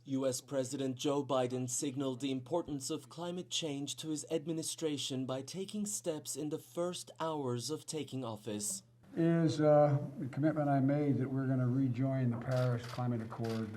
U.S. President Joe Biden signaled the importance of climate change to his administration by taking steps in the first hours of taking office. Is the commitment I made that we're going to rejoin the Paris Climate Accord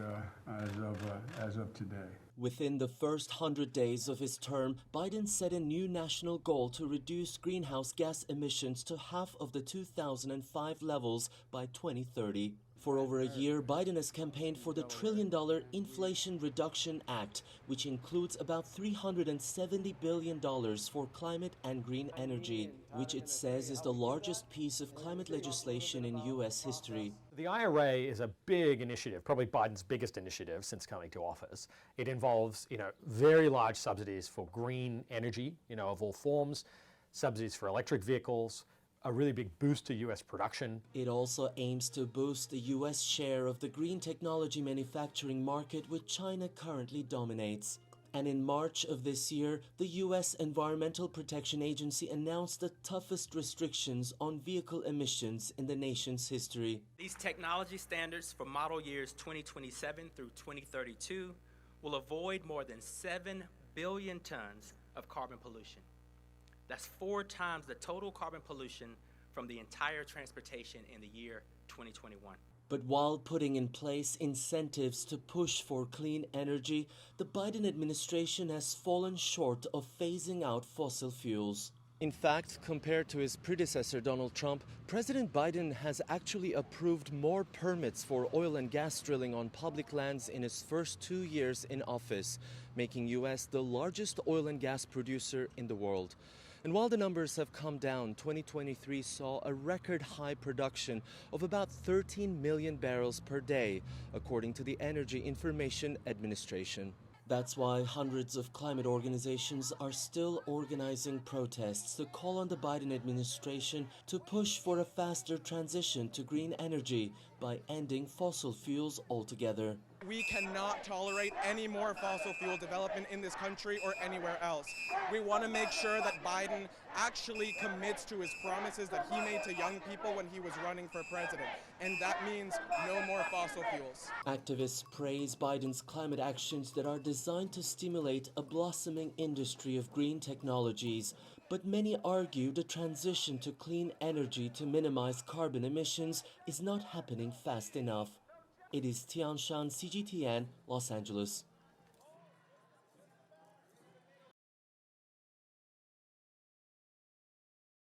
as of today. Within the first 100 days of his term, Biden set a new national goal to reduce greenhouse gas emissions to half of the 2005 levels by 2030. For over a year, Biden has campaigned for the $1 trillion Inflation Reduction Act, which includes about $370 billion for climate and green energy, which it says is the largest piece of climate legislation in U.S. history. The IRA is a big initiative, probably Biden's biggest initiative since coming to office. It involves, very large subsidies for green energy, of all forms, subsidies for electric vehicles, a really big boost to U.S. production. It also aims to boost the U.S. share of the green technology manufacturing market, which China currently dominates. And in March of this year, the U.S. Environmental Protection Agency announced the toughest restrictions on vehicle emissions in the nation's history. These technology standards for model years 2027 through 2032 will avoid more than 7 billion tons of carbon pollution. That's 4 times the total carbon pollution from the entire transportation in the year 2021. But while putting in place incentives to push for clean energy, the Biden administration has fallen short of phasing out fossil fuels. In fact, compared to his predecessor Donald Trump, President Biden has actually approved more permits for oil and gas drilling on public lands in his first 2 years in office, making U.S. the largest oil and gas producer in the world. And while the numbers have come down, 2023 saw a record high production of about 13 million barrels per day, according to the Energy Information Administration. That's why hundreds of climate organizations are still organizing protests to call on the Biden administration to push for a faster transition to green energy by ending fossil fuels altogether. We cannot tolerate any more fossil fuel development in this country or anywhere else. We want to make sure that Biden actually commits to his promises that he made to young people when he was running for president. And that means no more fossil fuels. Activists praise Biden's climate actions that are designed to stimulate a blossoming industry of green technologies. But many argue the transition to clean energy to minimize carbon emissions is not happening fast enough. Ediz, Tiyansan, CGTN, Los Angeles.